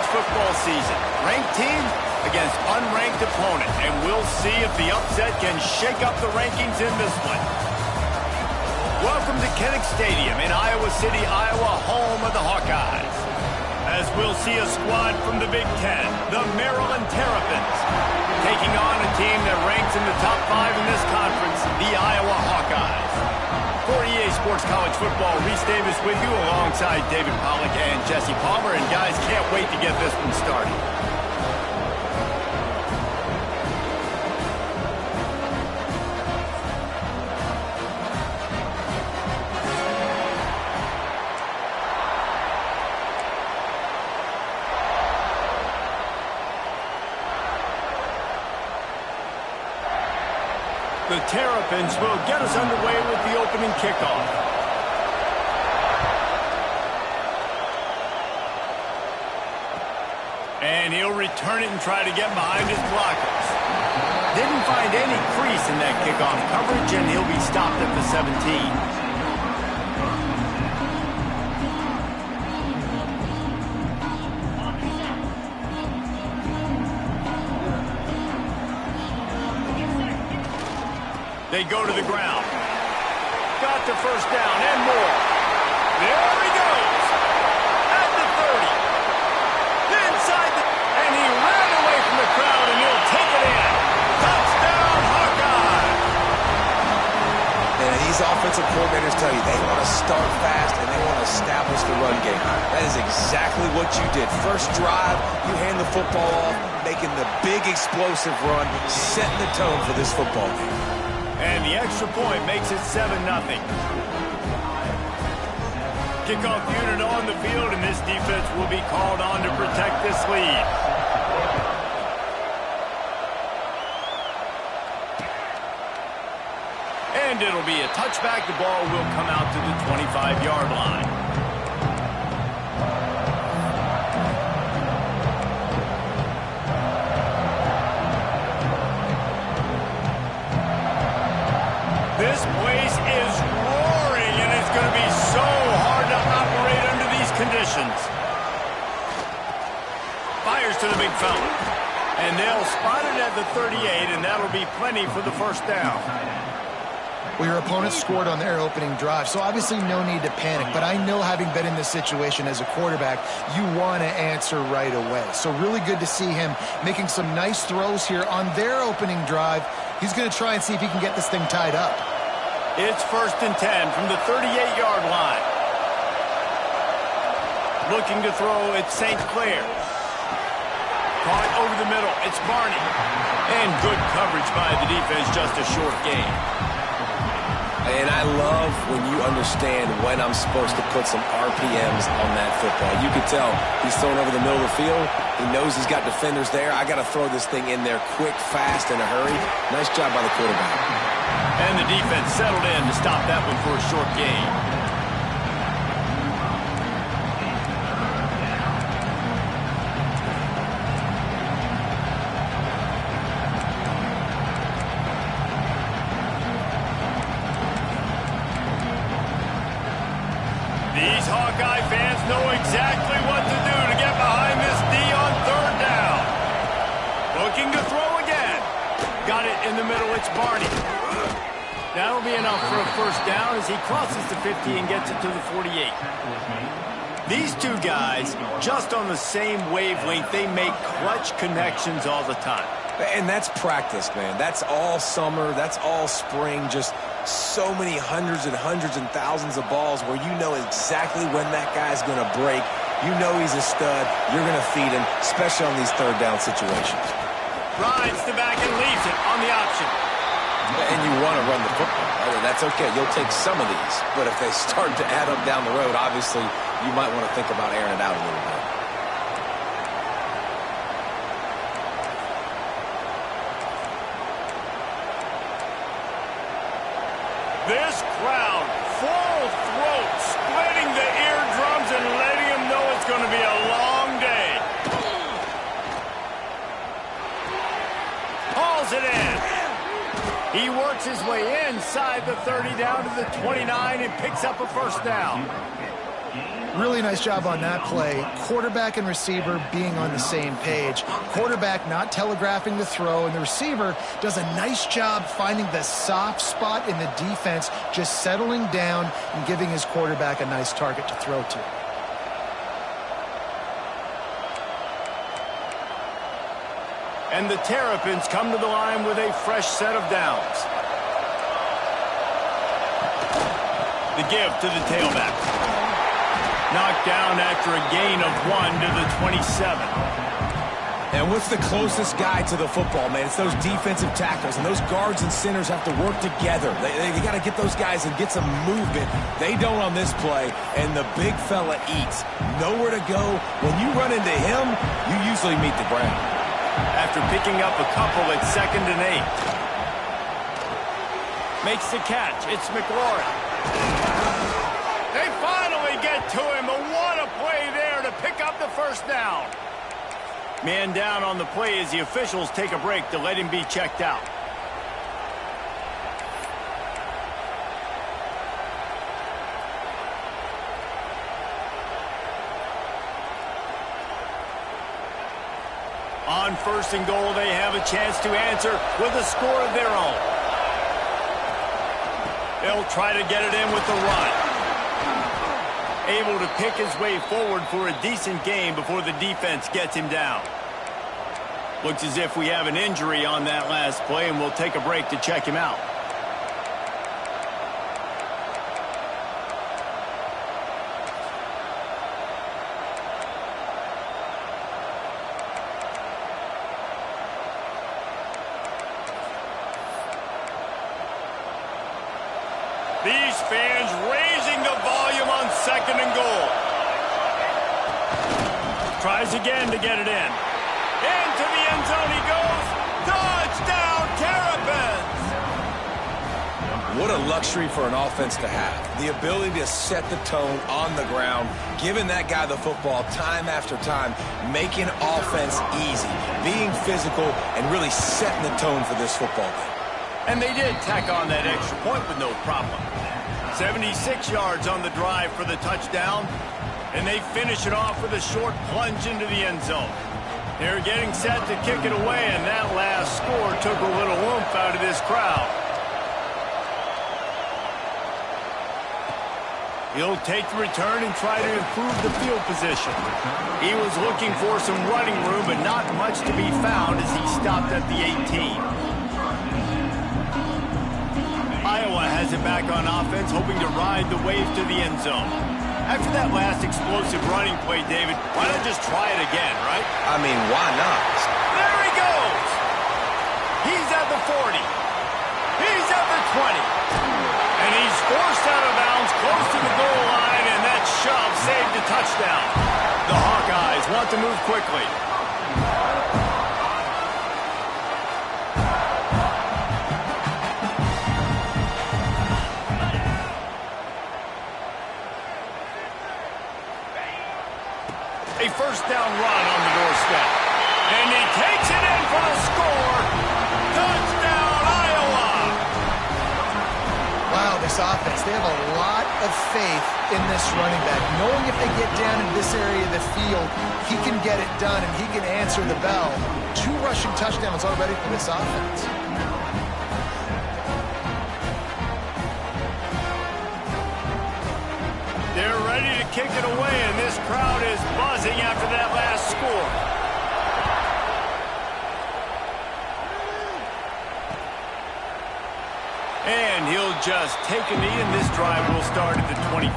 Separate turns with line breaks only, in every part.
college football season. Ranked team against unranked opponent, and we'll see if the upset can shake up the rankings in this one. Welcome to Kinnick Stadium in Iowa City, Iowa, home of the Hawkeyes. As we'll see a squad from the Big Ten, the Maryland Terrapins, taking on a team that ranks in the top 5 in this conference, the Iowa Hawkeyes. For EA Sports College Football, Reese Davis with you alongside David Pollack and Jesse Palmer. And guys, can't wait to get this one started. The Terrapins will get us underway with the opening kickoff. And he'll return it and try to get behind his blockers. Didn't find any crease in that kickoff coverage, and he'll be stopped at the 17. They go to the ground. Got the first down and more. There he goes. At the 30. Inside the... And he ran away from the crowd, and he'll take it in. Touchdown, Hawkeye.
And these offensive coordinators tell you they want to start fast and they want to establish the run game. That is exactly what you did. First drive, you hand the football off, making the big explosive run, setting the tone for this football game.
And the extra point makes it 7-0. Kickoff unit on the field, and this defense will be called on to protect this lead. And it'll be a touchback. The ball will come out to the 25-yard line. This place is roaring, and it's going to be so hard to operate under these conditions. Fires to the big fella. And they'll spot it at the 38, and that'll be plenty for the first down.
Well, your opponent scored on their opening drive, so obviously no need to panic. But I know, having been in this situation as a quarterback, you want to answer right away. So really good to see him making some nice throws here on their opening drive. He's going to try and see if he can get this thing tied up.
It's 1st and 10 from the 38-yard line. Looking to throw, it's St. Clair. Caught over the middle, it's Barney. And good coverage by the defense, just a short gain.
And I love when you understand when I'm supposed to put some RPMs on that football. You can tell he's throwing over the middle of the field. He knows he's got defenders there. I got to throw this thing in there quick, fast, in a hurry. Nice job by the quarterback.
And the defense settled in to stop that one for a short gain. These Hawkeye fans know exactly what to do to get behind this D on 3rd down. Looking to throw again. Got it in the middle, it's Barney. That'll be enough for a first down as he crosses the 50 and gets it to the 48. These two guys, just on the same wavelength, they make clutch connections all the time.
And that's practice, man. That's all summer. That's all spring. Just so many hundreds and thousands of balls where you know exactly when that guy's going to break. You know he's a stud. You're going to feed him, especially on these 3rd down situations.
Rides the back and leaves it on the option.
And you want to run the football, right? And that's okay. You'll take some of these. But if they start to add up down the road, obviously you might want to think about airing it out a little bit.
This crowd, full throat, splitting the eardrums and letting them know it's going to be a long day. Hauls it in. He works his way inside the 30 down to the 29 and picks up a first down.
Really nice job on that play. Quarterback and receiver being on the same page. Quarterback not telegraphing the throw, and the receiver does a nice job finding the soft spot in the defense, just settling down and giving his quarterback a nice target to throw to.
And the Terrapins come to the line with a fresh set of downs. The give to the tailback. Knocked down after a gain of 1 to the 27.
And what's the closest guy to the football, man? It's those defensive tackles, and those guards and centers have to work together. They got to get those guys and get some movement. They don't on this play, and the big fella eats. Nowhere to go. When you run into him, you usually meet the ground.
After picking up a couple at 2nd and 8. Makes the catch. It's McLaurin. They finally get to him, but what a play there to pick up the first down. Man down on the play as the officials take a break to let him be checked out. On 1st and goal, they have a chance to answer with a score of their own. They'll try to get it in with the run. Able to pick his way forward for a decent game before the defense gets him down. Looks as if we have an injury on that last play, and we'll take a break to check him out. These fans raising the volume on 2nd and goal. Tries again to get it in. Into the end zone he goes. Touchdown, Terrapins!
What a luxury for an offense to have. The ability to set the tone on the ground, giving that guy the football time after time, making offense easy, being physical, and really setting the tone for this football game.
And they did tack on that extra point with no problem. 76 yards on the drive for the touchdown, and they finish it off with a short plunge into the end zone. They're getting set to kick it away, and that last score took a little oomph out of this crowd. He'll take the return and try to improve the field position. He was looking for some running room, but not much to be found as he stopped at the 18. Iowa has it back on offense, hoping to ride the wave to the end zone. After that last explosive running play, David, why not just try it again, right?
I mean, why not?
There he goes! He's at the 40. He's at the 20. And he's forced out of bounds close to the goal line, and that shove saved the touchdown. The Hawkeyes want to move quickly. A first down run on the doorstep. And he takes it in for the score. Touchdown, Iowa!
Wow, this offense, they have a lot of faith in this running back. Knowing if they get down in this area of the field, he can get it done and he can answer the bell. 2 rushing touchdowns already for this offense.
They're ready to kick it away, and this crowd is buzzing after that last score. And he'll just take a knee, and this drive will start at the 25.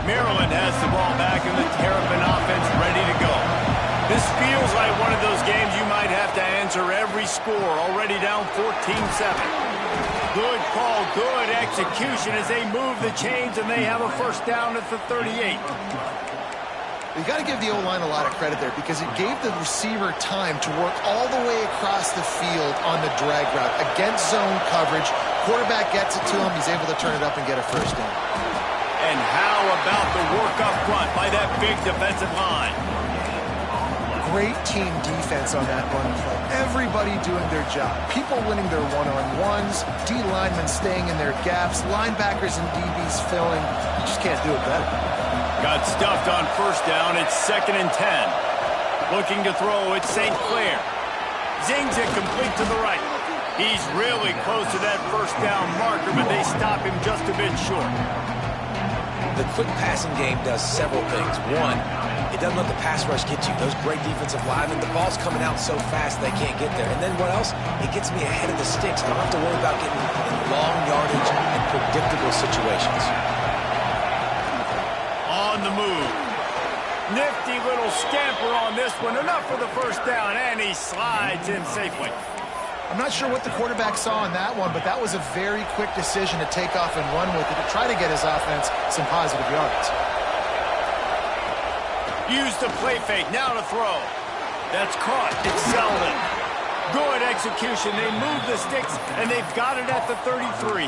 Maryland has the ball back, and the Terrapin offense ready to go. This feels like one of those games you might have to answer every score, already down 14-7. Good call, good execution as they move the chains, and they have a first down at the 38.
You got to give the O-line a lot of credit there because it gave the receiver time to work all the way across the field on the drag route against zone coverage. Quarterback gets it to him. He's able to turn it up and get a first down.
And how about the work up front by that big defensive line?
great team defense on that run play. Everybody doing their job. People winning their one-on-ones, D linemen staying in their gaps, linebackers and DBs filling. You just can't do it better.
Got stuffed on first down. It's 2nd and 10. Looking to throw, it's St. Clair. Zings it complete to the right. He's really close to that first down marker, but they stop him just a bit short.
The quick passing game does several things. One, it doesn't let the pass rush get you. Those great defensive linemen, the ball's coming out so fast they can't get there. And then what else? It gets me ahead of the sticks. I don't have to worry about getting in long yardage and predictable situations.
On the move. Nifty little scamper on this one. Enough for the first down, and he slides in safely.
I'm not sure what the quarterback saw on that one, but that was a very quick decision to take off and run with it to try to get his offense some positive yards.
Use the play fake, now to throw. That's caught. It's Selden. Good execution. They move the sticks, and they've got it at the 33.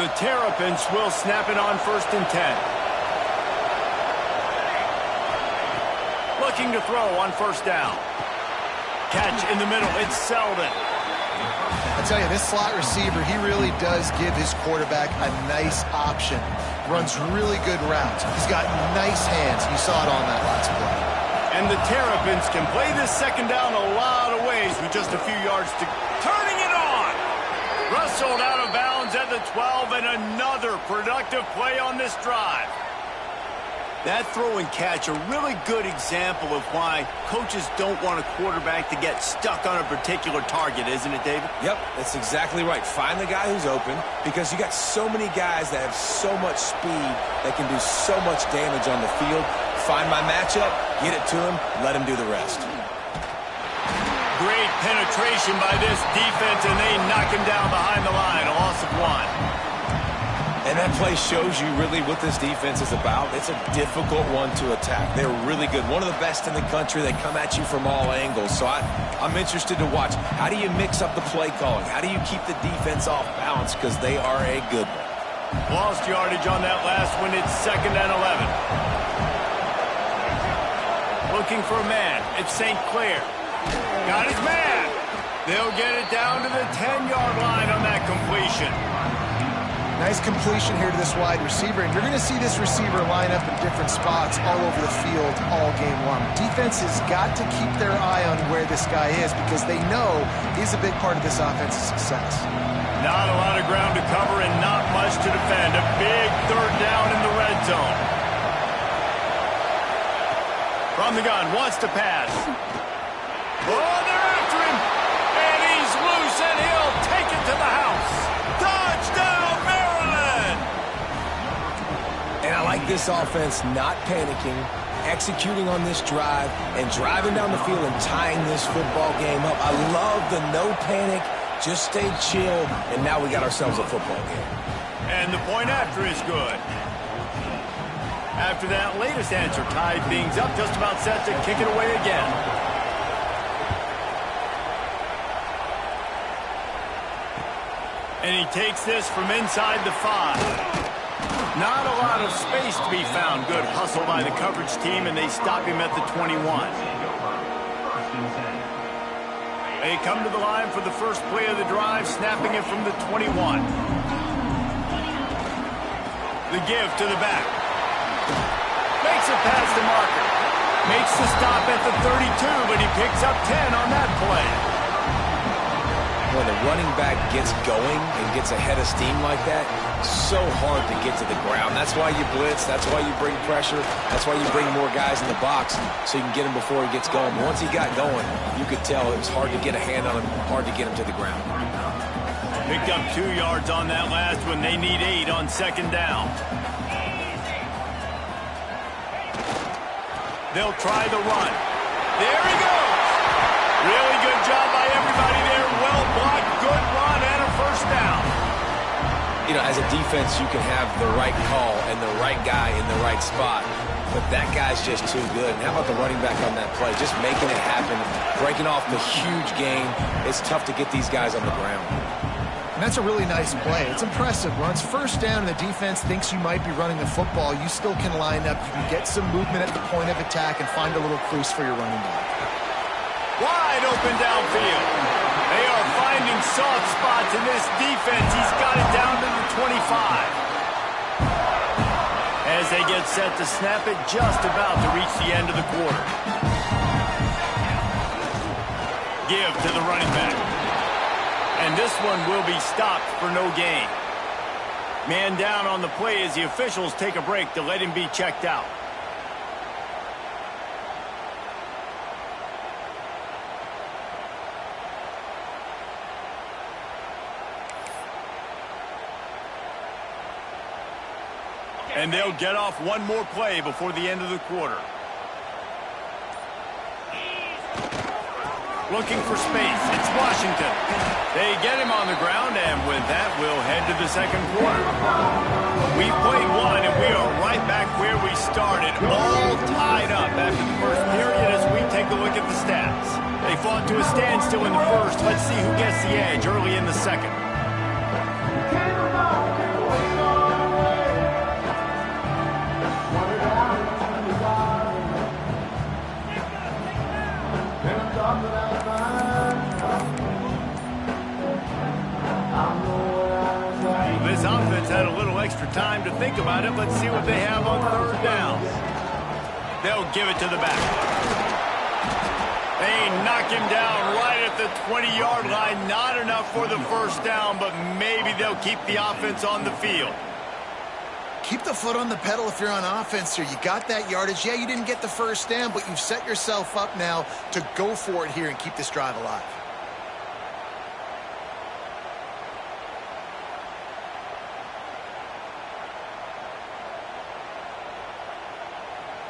The Terrapins will snap it on 1st and 10. Looking to throw on first down. Catch in the middle. It's Selden.
I tell you, this slot receiver, he really does give his quarterback a nice option. Runs really good routes. He's got nice hands. You saw it on that last play.
And the Terrapins can play this second down a lot of ways with just a few yards to... Turning it on! Rustled out of bounds at the 12, and another productive play on this drive. That throw and catch, a really good example of why coaches don't want a quarterback to get stuck on a particular target, isn't it, David?
Yep, that's exactly right. Find the guy who's open, because you got so many guys that have so much speed that can do so much damage on the field. Find my matchup, get it to him, let him do the rest.
Great penetration by this defense, and they knock him down behind the line, a loss of 1.
And that play shows you really what this defense is about. It's a difficult one to attack. They're really good. One of the best in the country. They come at you from all angles. So I'm interested to watch. How do you mix up the play calling? How do you keep the defense off balance? Because they are a good one.
Lost yardage on that last one. It's 2nd and 11. Looking for a man. It's St. Clair. Got his man. They'll get it down to the 10-yard line on that completion.
Nice completion here to this wide receiver, and you're going to see this receiver line up in different spots all over the field all game long. Defense has got to keep their eye on where this guy is because they know he's a big part of this offense's success.
Not a lot of ground to cover and not much to defend. A big 3rd down in the red zone. From the gun, wants to pass. Oh, they're after him! And he's loose, and he'll take it to the house. Touchdown, Maryland!
And I like this offense not panicking, executing on this drive, and driving down the field and tying this football game up. I love the no panic, just stay chill, and now we got ourselves a football game.
And the point after is good. After that latest answer tied things up, just about set to kick it away again. And he takes this from inside the 5. Not a lot of space to be found. Good hustle by the coverage team, and they stop him at the 21. They come to the line for the first play of the drive, snapping it from the 21. The give to the back. Makes it past the marker. Makes the stop at the 32, but he picks up 10 on that play.
When the running back gets going and gets ahead of steam like that, so hard to get to the ground. That's why you blitz. That's why you bring pressure. That's why you bring more guys in the box so you can get him before he gets going. Once he got going, you could tell it was hard to get a hand on him, hard to get him to the ground.
Picked up 2 yards on that last one. They need 8 on 2nd down. They'll try the run. There he goes. Really good job by everybody there. Well blocked, good run, and a first down.
You know, as a defense, you can have the right call and the right guy in the right spot, but that guy's just too good. And how about the running back on that play? Just making it happen, breaking off the huge gain. It's tough to get these guys on the ground.
And that's a really nice play. It's impressive. When it's first down and the defense thinks you might be running the football, you still can line up. You can get some movement at the point of attack and find a little crease for your running back.
Wide open downfield. They are finding soft spots in this defense. He's got it down to the 25. As they get set to snap it, just about to reach the end of the quarter. Give to the running back. And this one will be stopped for no gain. Man down on the play as the officials take a break to let him be checked out. And they'll get off one more play before the end of the quarter. Looking for space. It's Washington. They get him on the ground, and with that, we'll head to the second quarter. We've played one, and we are right back where we started, all tied up after the first period as we take a look at the stats. They fought to a standstill in the first. Let's see who gets the edge early in the second. This offense had a little extra time to think about it. Let's see what they have on third down. They'll give it to the back. They knock him down right at the 20-yard line. Not enough for the first down, but maybe they'll keep the offense on the field.
Keep the foot on the pedal if you're on offense here. You got that yardage. Yeah, you didn't get the first down, but you've set yourself up now to go for it here and keep this drive alive.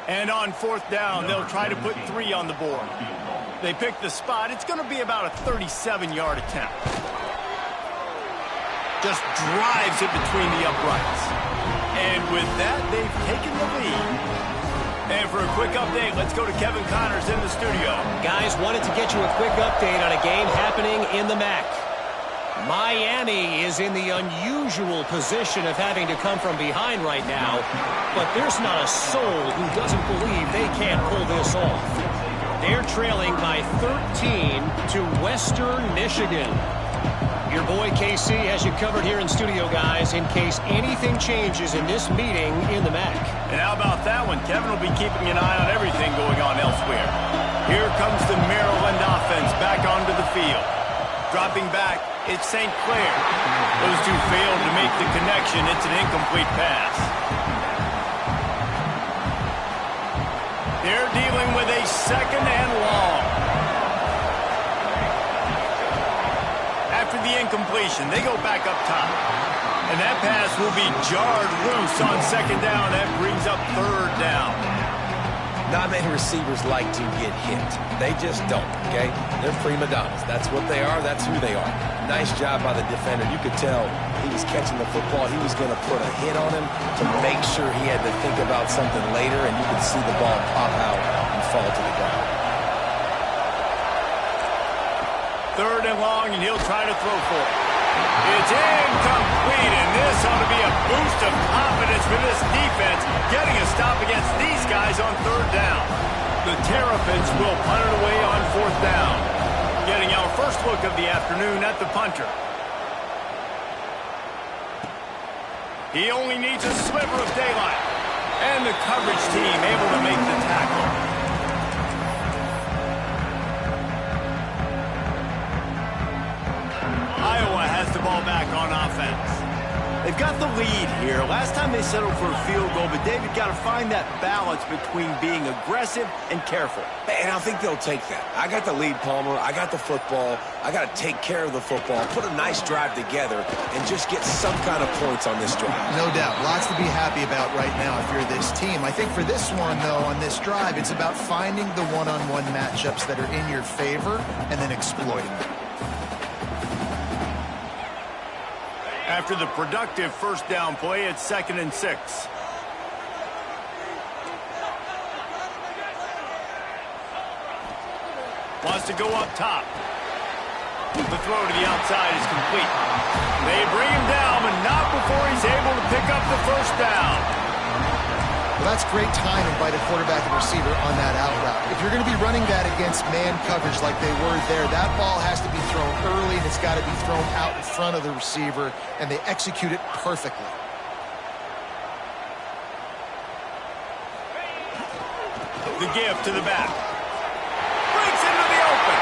And on fourth down, they'll try to put 3 on the board. They pick the spot. It's going to be about a 37-yard attempt. Just drives it between the uprights. And with that, they've taken the lead. And for a quick update, let's go to Kevin Connors in the studio.
Guys, wanted to get you a quick update on a game happening in the MAC. Miami is in the unusual position of having to come from behind right now, but there's not a soul who doesn't believe they can't pull this off. They're trailing by 13 to Western Michigan. Your boy KC has you covered here in studio, guys, in case anything changes in this meeting in the MAC.
And how about that one? Kevin will be keeping an eye on everything going on elsewhere. Here comes the Maryland offense back onto the field. Dropping back, it's St. Clair. Those two failed to make the connection. It's an incomplete pass. They're dealing with a second and long. After the incompletion, they go back up top. And that pass will be jarred loose on second down. That brings up third down.
Not many receivers like to get hit. They just don't, okay? They're prima donnas. That's what they are. That's who they are. Nice job by the defender. You could tell he was catching the football. He was going to put a hit on him to make sure he had to think about something later, and you could see the ball pop out and fall to the ground.
Third and long, and he'll try to throw for it. It's incomplete, and this ought to be a boost of confidence for this defense, getting a stop against these guys on third down. The Terrapins will punt it away on fourth down. Getting our first look of the afternoon at the punter. He only needs a sliver of daylight. And the coverage team able to make the tackle. Iowa has the ball back on offense. They've got the lead here. Last time they settled for a field goal, but David got to find that balance between being aggressive and careful.
And I think they'll take that. I got the lead, Palmer. I got the football. I got to take care of the football, put a nice drive together, and just get some kind of points on this drive.
No doubt. Lots to be happy about right now if you're this team. I think for this one, though, on this drive, it's about finding the one-on-one matchups that are in your favor and then exploiting them.
After the productive first down play, it's 2nd and 6. Wants to go up top. The throw to the outside is complete. They bring him down, but not before he's able to pick up the first down.
Well, that's great timing by the quarterback and receiver on that out route. If you're going to be running that against man coverage like they were there, that ball has to be thrown early, and it's got to be thrown out in front of the receiver, and they execute it perfectly.
The give to the back. Breaks into the open.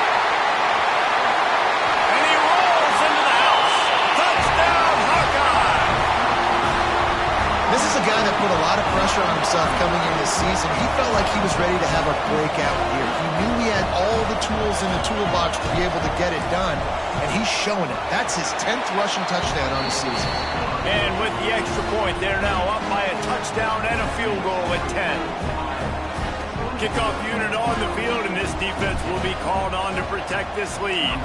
And he rolls into the house. Touchdown, Hawkeye!
This is a guy that put a lot of pressure on himself coming into this season. He felt like he was ready to have a breakout year. He knew he had all the tools in the toolbox to be able to get it done, and he's showing it. That's his 10th rushing touchdown on the season.
And with the extra point, they're now up by a touchdown and a field goal at 10. Kickoff unit on the field, and this defense will be called on to protect this lead.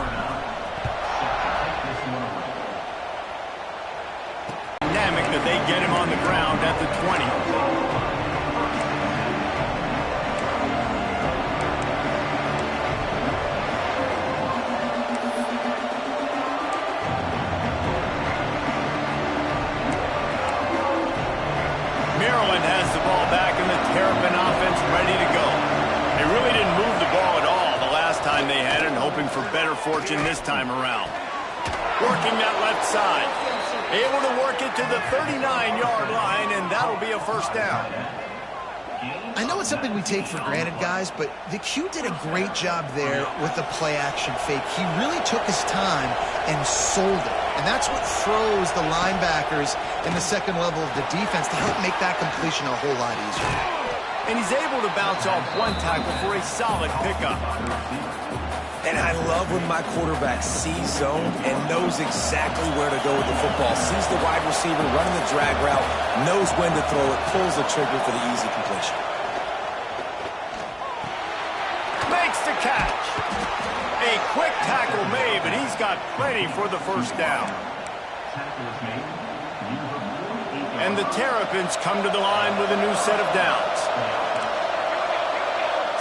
Dynamic that they get him on the ground at the 20. Maryland has the ball back, and the Terrapin offense ready to go. They really didn't move the ball at all the last time they had it, and hoping for better fortune this time around. Working that left side. Able to work it to the 39-yard line, and that'll be a first down.
I know it's something we take for granted, guys, but the Q did a great job there with the play-action fake. He really took his time and sold it. And that's what froze the linebackers in the second level of the defense to help make that completion a whole lot easier.
And he's able to bounce off one tackle for a solid pickup.
And I love when my quarterback sees zone and knows exactly where to go with the football. Sees the wide receiver running the drag route, knows when to throw it, pulls the trigger for the easy completion.
Makes the catch. A quick tackle made, but he's got plenty for the first down. And the Terrapins come to the line with a new set of downs.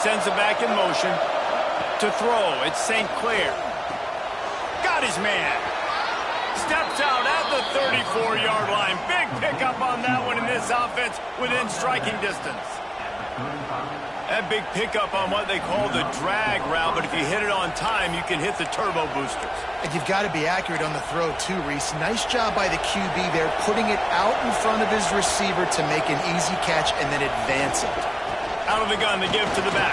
Sends it back in motion. To throw, it's St. Clair. Got his man. Steps out at the 34-yard line. Big pickup on that one in this offense within striking distance. That big pickup on what they call the drag route, but if you hit it on time, you can hit the turbo boosters.
And you've got to be accurate on the throw too, Reese. Nice job by the QB there, putting it out in front of his receiver to make an easy catch and then advance it.
Out of the gun, the give to the back.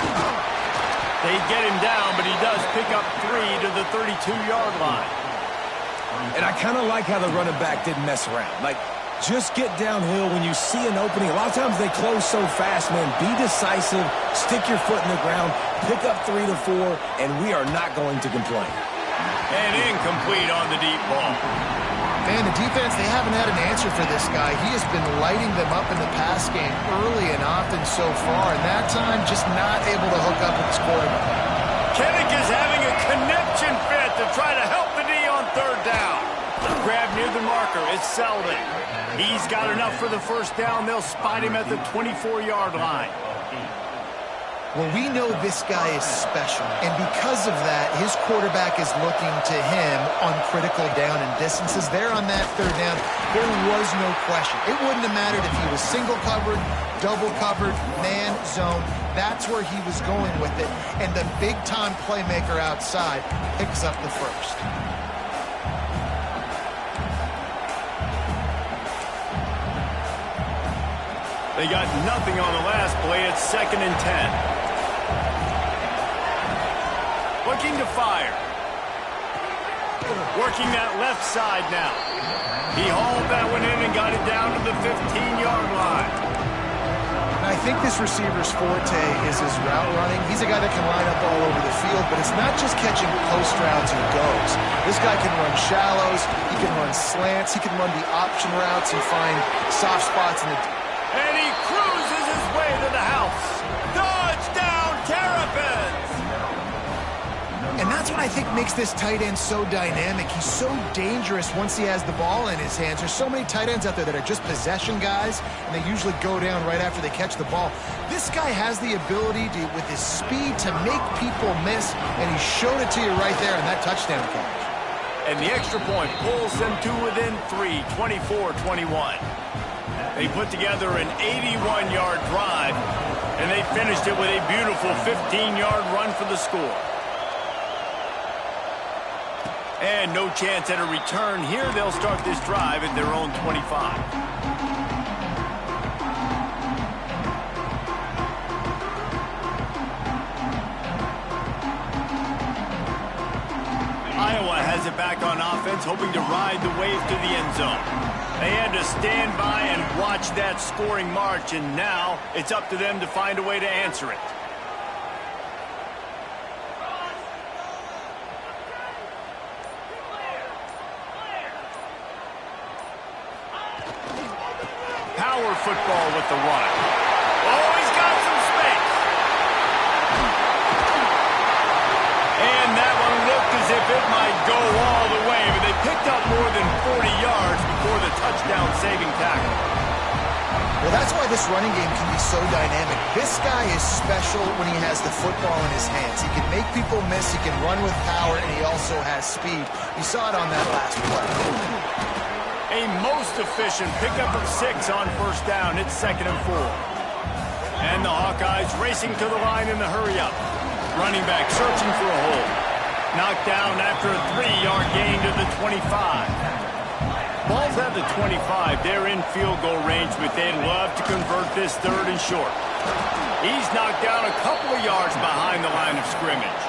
They get him down, but he does pick up 3 to the 32-yard line.
And I kind of like how the running back didn't mess around. Like, just get downhill when you see an opening. A lot of times they close so fast, man. Be decisive, stick your foot in the ground, pick up 3 to 4, and we are not going to complain.
And incomplete on the deep ball.
Man, the defense, they haven't had an answer for this guy. He has been lighting them up in the pass game early and often so far, and that time just not able to hook up with his quarterback.
Kennick is having a connection fit to try to help the D on third down. Grab near the marker, it's Selden. He's got enough for the first down. They'll spot him at the 24-yard line.
Well, we know this guy is special, and because of that, his quarterback is looking to him on critical down and distances. There on that third down, there was no question. It wouldn't have mattered if he was single covered, double covered, man, zone. That's where he was going with it, and the big-time playmaker outside picks up the first.
They got nothing on the last play. It's 2nd and 10. Looking to fire. Working that left side now. He hauled that one in and got it down to the 15-yard line.
I think this receiver's forte is his route running. He's a guy that can line up all over the field, but it's not just catching post routes or goes. This guy can run shallows, he can run slants, he can run the option routes and find soft spots in the...
And he cruises his way to the house. Touchdown, Terrapins!
And that's what I think makes this tight end so dynamic. He's so dangerous once he has the ball in his hands. There's so many tight ends out there that are just possession guys, and they usually go down right after they catch the ball. This guy has the ability to, with his speed, to make people miss, and he showed it to you right there in that touchdown catch.
And the extra point pulls them to within 3, 24-21. They put together an 81-yard drive, and they finished it with a beautiful 15-yard run for the score. And no chance at a return here. They'll start this drive at their own 25. Iowa has it back on offense, hoping to ride the wave to the end zone. They had to stand by and watch that scoring march, and now it's up to them to find a way to answer it. Power football with the run. Oh, he's got some space. And that one looked as if it might go all the way, but they picked up more than 40 yards before the touchdown-saving tackle.
Well, that's why this running game can be so dynamic. This guy is special when he has the football in his hands. He can make people miss, he can run with power, and he also has speed. You saw it on that last play.
A most efficient pickup of 6 on first down. It's 2nd and 4. And the Hawkeyes racing to the line in the hurry-up. Running back searching for a hole. Knocked down after a 3-yard gain to the 25. Ball's at the 25. They're in field goal range, but they'd love to convert this 3rd and short. He's knocked down a couple of yards behind the line of scrimmage.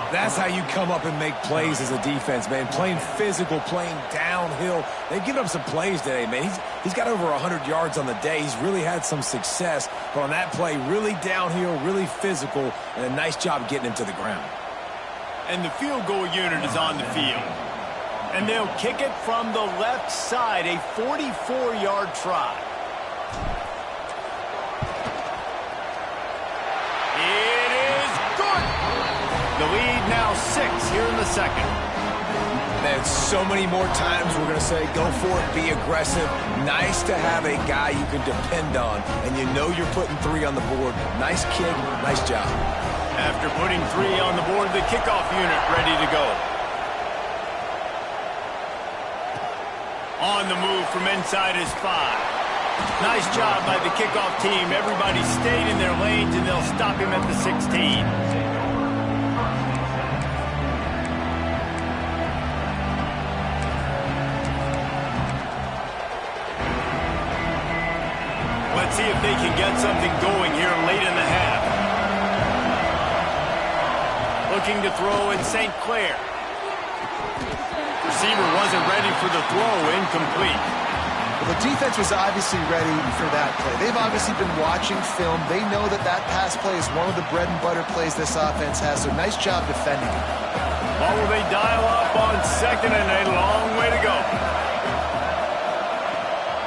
That's how you come up and make plays as a defense, man. Playing physical, playing downhill. They've given up some plays today, man. He's got over 100 yards on the day. He's really had some success. But on that play, really downhill, really physical, and a nice job getting him to the ground.
And the field goal unit is on the field. And they'll kick it from the left side, a 44-yard try. It is good. The lead now 6 here in the 2nd.
Man, so many more times we're going to say, go for it, be aggressive. Nice to have a guy you can depend on, and you know you're putting 3 on the board. Nice kick, nice job.
After putting 3 on the board, the kickoff unit ready to go. On the move from inside his 5. Nice job by the kickoff team. Everybody stayed in their lanes, and they'll stop him at the 16. Let's see if they can get something going here late in the half. Looking to throw in St. Clair. Receiver wasn't ready for the throw, incomplete.
Well, the defense was obviously ready for that play. They've obviously been watching film. They know that that pass play is one of the bread and butter plays this offense has, so nice job defending it.
Well, will they dial up on 2nd and a long way to go?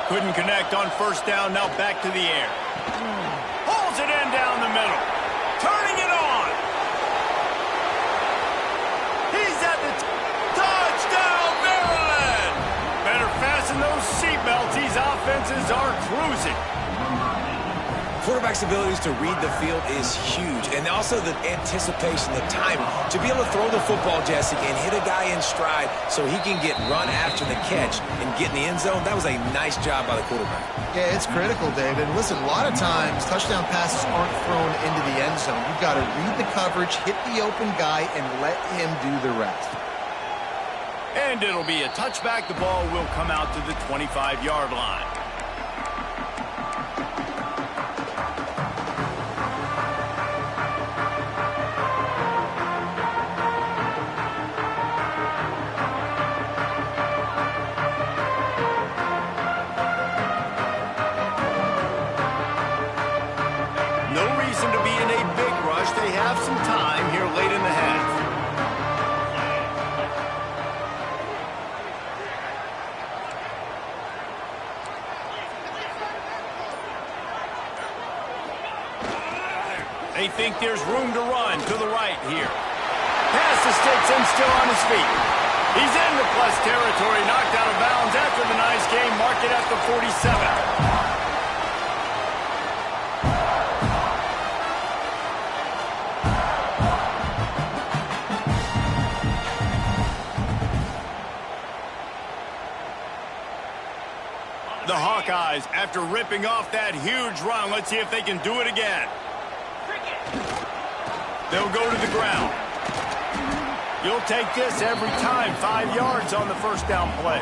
Couldn't connect on first down, now back to the air. Pulls it in down the middle. Turning it on. He's at the touchdown, Maryland! Better fasten those seatbelts. These offenses are cruising.
Quarterback's abilities to read the field is huge, and also the anticipation, the timing. To be able to throw the football, Jesse, and hit a guy in stride so he can get run after the catch and get in the end zone, that was a nice job by the quarterback.
Yeah, it's critical, David. Listen, a lot of times touchdown passes aren't thrown into the end zone. You've got to read the coverage, hit the open guy, and let him do the rest.
And it'll be a touchback. The ball will come out to the 25-yard line. They have some time here late in the half. They think there's room to run to the right here. Pass to Stetson, still on his feet. He's into plus territory, knocked out of bounds after the nice game. Mark it at the 47. Hawkeyes after ripping off that huge run. Let's see if they can do it again. They'll go to the ground. You'll take this every time. 5 yards on the first down play.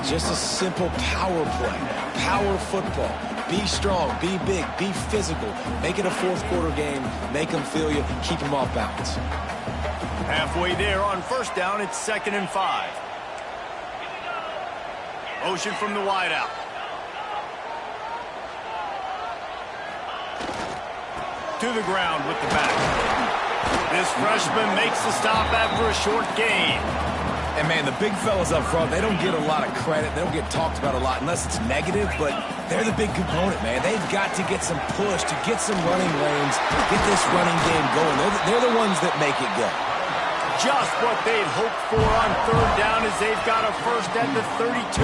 Just a simple power play. Power football. Be strong, be big, be physical. Make it a fourth quarter game. Make them feel you. Keep them off balance.
Halfway there on first down, it's 2nd and 5. Motion from the wideout. To the ground with the back. This freshman makes the stop after a short gain.
And, man, the big fellas up front, they don't get a lot of credit. They don't get talked about a lot unless it's negative, but they're the big component, man. They've got to get some push, to get some running lanes, get this running game going. They're the ones that make it go.
Just what they'd hoped for on third down as they've got a first at the 32.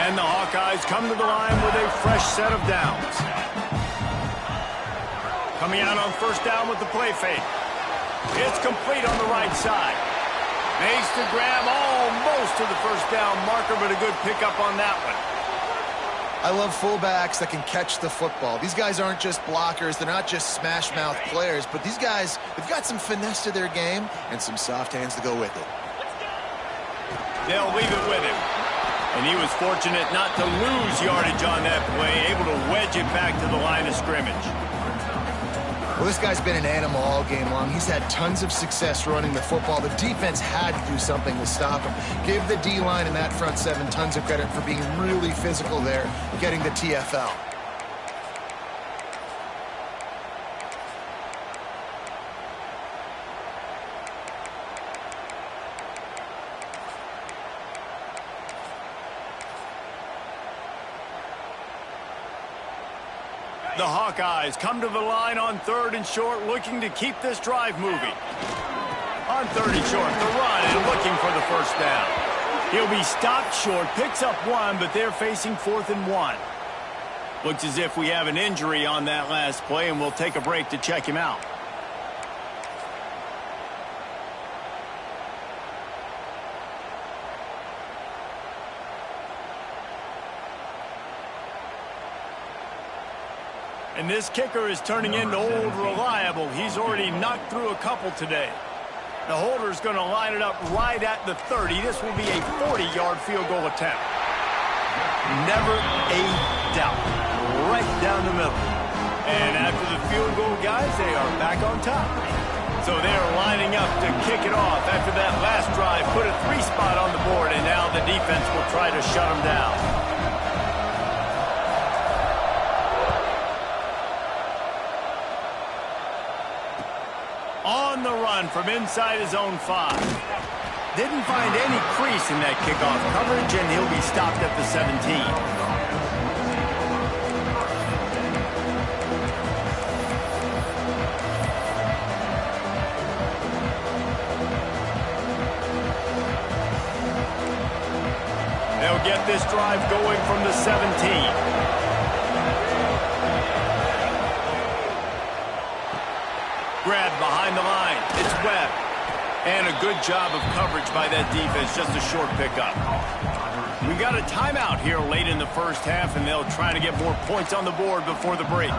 And the Hawkeyes come to the line with a fresh set of downs. Coming out on first down with the play fake. It's complete on the right side. Makes the grab almost to the first down marker, but a good pickup on that one.
I love fullbacks that can catch the football. These guys aren't just blockers. They're not just smash-mouth players, but these guys, they've got some finesse to their game and some soft hands to go with it.
They'll leave it with him. And he was fortunate not to lose yardage on that play, able to wedge it back to the line of scrimmage.
Well, this guy's been an animal all game long. He's had tons of success running the football. The defense had to do something to stop him. Give the D-line and that front seven tons of credit for being really physical there, getting the TFL.
The Hawkeyes come to the line on 3rd and short, looking to keep this drive moving. On 3rd and short, the run and looking for the first down. He'll be stopped short, picks up 1, but they're facing 4th and 1. Looks as if we have an injury on that last play, and we'll take a break to check him out. And this kicker is turning into old reliable. He's already knocked through a couple today. The holder's going to line it up right at the 30. This will be a 40-yard field goal attempt. Never a doubt. Right down the middle. And after the field goal, guys, they are back on top. So they are lining up to kick it off after that last drive. Put a 3-spot on the board, and now the defense will try to shut them down. On the run from inside his own 5. Didn't find any crease in that kickoff coverage, and he'll be stopped at the 17. They'll get this drive going from the 17. Grab behind the line. It's Webb. And a good job of coverage by that defense. Just a short pickup. We got a timeout here late in the first half, and they'll try to get more points on the board before the break.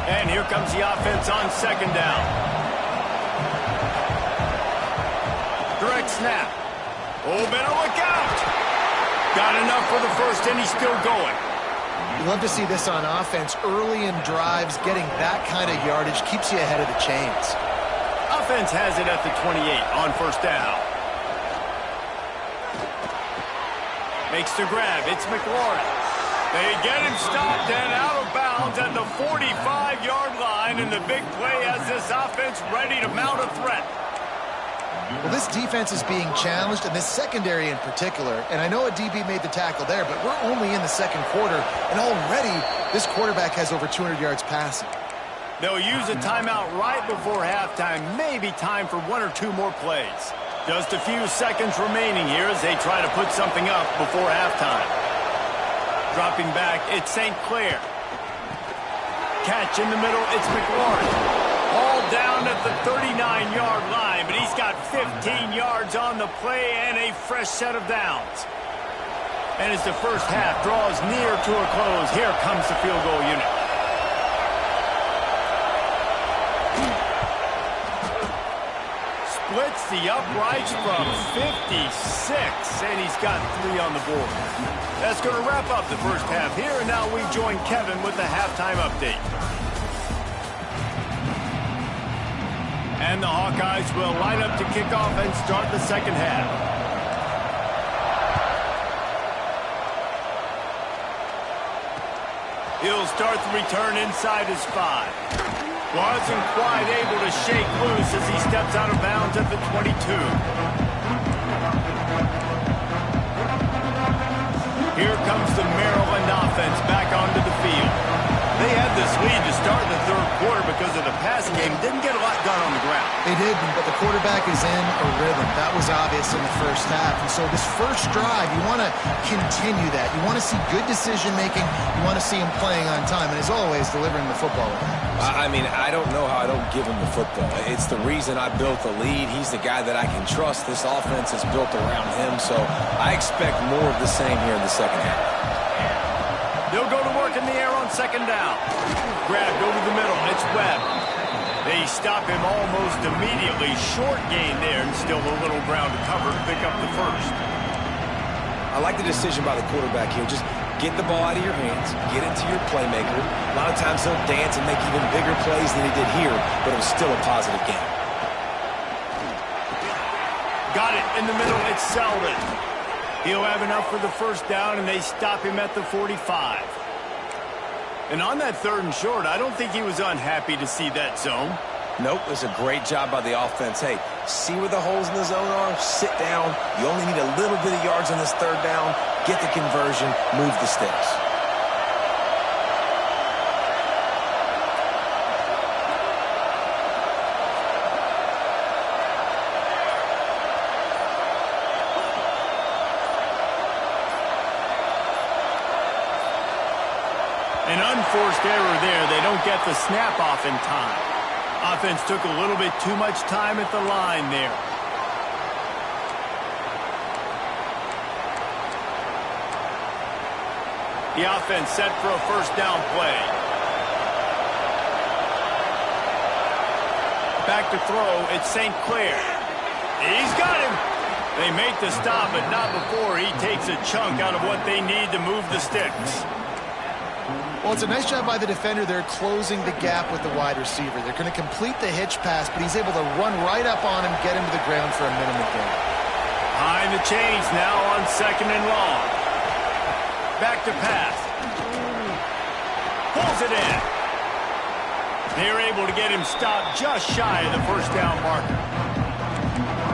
And here comes the offense on 2nd down. Direct snap. Oh, better look out. Got enough for the first, and he's still going.
You love to see this on offense. Early in drives, getting that kind of yardage keeps you ahead of the chains.
Offense has it at the 28 on first down. Makes the grab. It's McLaurin. They get him stopped and out of bounds at the 45-yard line, and the big play has this offense ready to mount a threat.
Well, this defense is being challenged, and this secondary in particular. And I know a DB made the tackle there, but we're only in the 2nd quarter, and already this quarterback has over 200 yards passing.
They'll use a timeout right before halftime. Maybe time for 1 or 2 more plays. Just a few seconds remaining here as they try to put something up before halftime. Dropping back, it's St. Clair. Catch in the middle, it's McLaurin. All down at the 39-yard line, but he's got 15 yards on the play and a fresh set of downs. And as the first half draws near to a close, here comes the field goal unit. Splits the uprights from 56, and he's got 3 on the board. That's going to wrap up the first half here, and now we join Kevin with the halftime update. And the Hawkeyes will line up to kick off and start the second half. He'll start the return inside his 5. Wasn't quite able to shake loose as he steps out of bounds at the 22. Here comes the Maryland offense back onto the field. They had this lead to start the third quarter because of the passing game. Didn't get a lot done on the ground.
They didn't, but the quarterback is in a rhythm. That was obvious in the first half. And so this first drive, you want to continue that. You want to see good decision-making. You want to see him playing on time. And as always, delivering the football.
I mean, I don't know how I don't give him the football. It's the reason I built the lead. He's the guy that I can trust. This offense is built around him. So I expect more of the same here in the second half.
They'll go to work in the air on second down. Grabbed over the middle. It's Webb. They stop him almost immediately. Short gain there and still a little ground to cover to pick up the first.
I like the decision by the quarterback here. Just get the ball out of your hands. Get it to your playmaker. A lot of times he'll dance and make even bigger plays than he did here, but it was still a positive game.
Got it in the middle. It's Selden. He'll have enough for the first down, and they stop him at the 45. And on that 3rd and short, I don't think he was unhappy to see that zone.
Nope, it was a great job by the offense. Hey, see where the holes in the zone are? Sit down. You only need a little bit of yards on this 3rd down. Get the conversion. Move the sticks.
An unforced error there. They don't get the snap off in time. Offense took a little bit too much time at the line there. The offense set for a first down play. Back to throw. It's St. Clair. He's got him. They make the stop, but not before he takes a chunk out of what they need to move the sticks.
Well, it's a nice job by the defender. They're closing the gap with the wide receiver. They're going to complete the hitch pass, but he's able to run right up on him, get him to the ground for a minimum gain.
Behind the chains now on 2nd and long. Back to pass. Pulls it in. They're able to get him stopped just shy of the first down marker.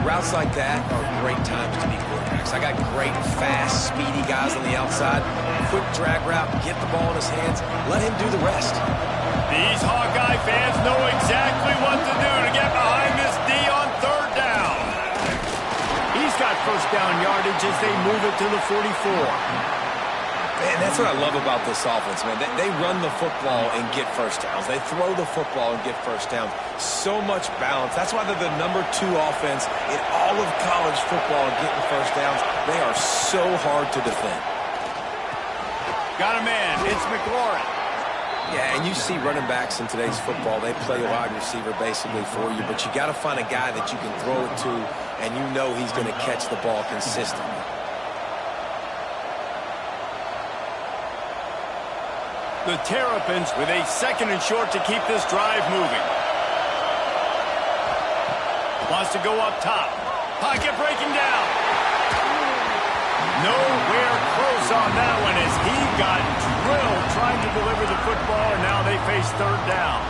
Routes like that are great times to be quarterbacks. I got great, fast, speedy guys on the outside. Quick drag route, get the ball in his hands, let him do the rest.
These Hawkeye fans know exactly what to do to get behind this D on 3rd down. He's got first down yardage as they move it to the 44.
Man, that's what I love about this offense, man. They run the football and get first downs. They throw the football and get first downs. So much balance. That's why they're the #2 offense in all of college football getting first downs. They are so hard to defend.
Got a man. It's McLaurin.
Yeah, and you see running backs in today's football, they play wide receiver basically for you, but you got to find a guy that you can throw it to, and you know he's going to catch the ball consistently.
The Terrapins with a 2nd and short to keep this drive moving. Wants to go up top. Pocket breaking down. Nowhere close on that one as he got drilled trying to deliver the football, and now they face 3rd down.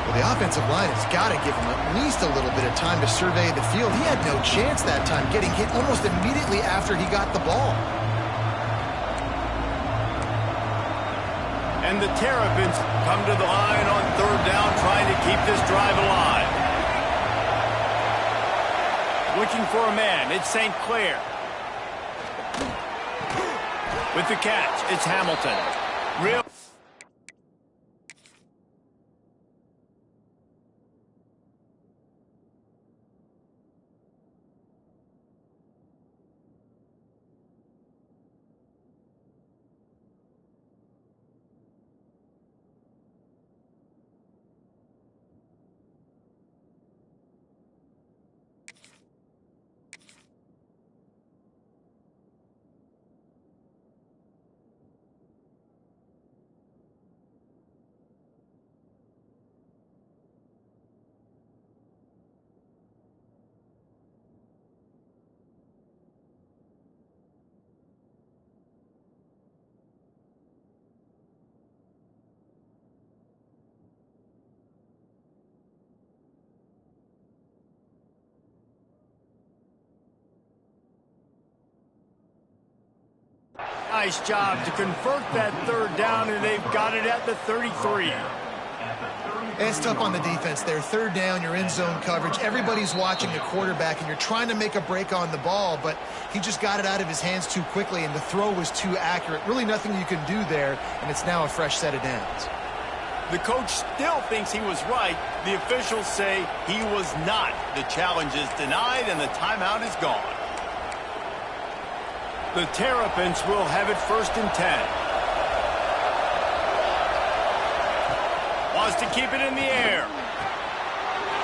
Well, the offensive line has got to give him at least a little bit of time to survey the field. He had no chance that time, getting hit almost immediately after he got the ball.
And the Terrapins come to the line on 3rd down, trying to keep this drive alive. Looking for a man. It's St. Clair. With the catch, it's Hamilton. Real. Nice job to convert that third down, and they've got it at the 33.
It's tough on the defense there. Third down, you're in zone coverage. Everybody's watching the quarterback, and you're trying to make a break on the ball, but he just got it out of his hands too quickly, and the throw was too accurate. Really nothing you can do there, and it's now a fresh set of downs.
The coach still thinks he was right. The officials say he was not. The challenge is denied, and the timeout is gone. The Terrapins will have it 1st and 10. Wants to keep it in the air.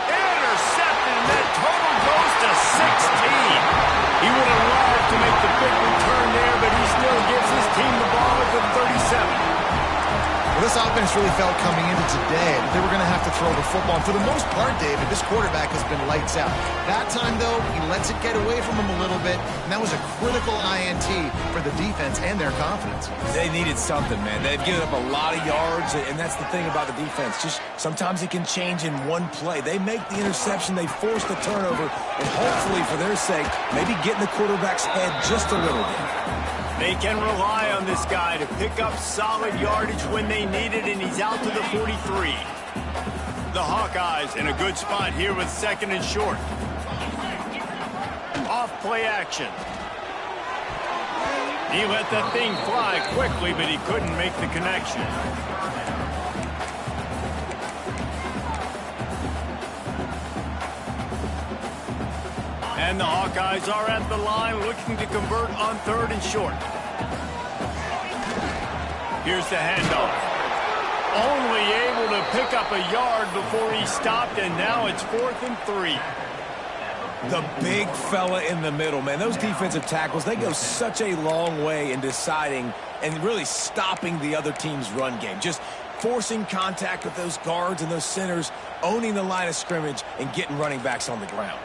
Intercepted, and that total goes to 16. He would have loved to make the big return there, but he still gives his team the ball at the 37.
Well, this offense really felt coming into today that they were going to have to throw the football. And for the most part, David, this quarterback has been lights out. That time, though, he lets it get away from him a little bit, and that was a critical INT for the defense and their confidence.
They needed something, man. They've given up a lot of yards, and that's the thing about the defense. Just sometimes it can change in one play. They make the interception, they force the turnover, and hopefully, for their sake, maybe get in the quarterback's head just a little bit.
They can rely on this guy to pick up solid yardage when they need it, and he's out to the 43. The Hawkeyes in a good spot here with 2nd and short. Off play action. He let that thing fly quickly, but he couldn't make the connection. And the Hawkeyes are at the line looking to convert on 3rd and short. Here's the handoff. Only able to pick up a yard before he stopped, and now it's 4th and 3.
The big fella in the middle, man. Those defensive tackles, they go such a long way in deciding and really stopping the other team's run game. Just forcing contact with those guards and those centers, owning the line of scrimmage, and getting running backs on the ground.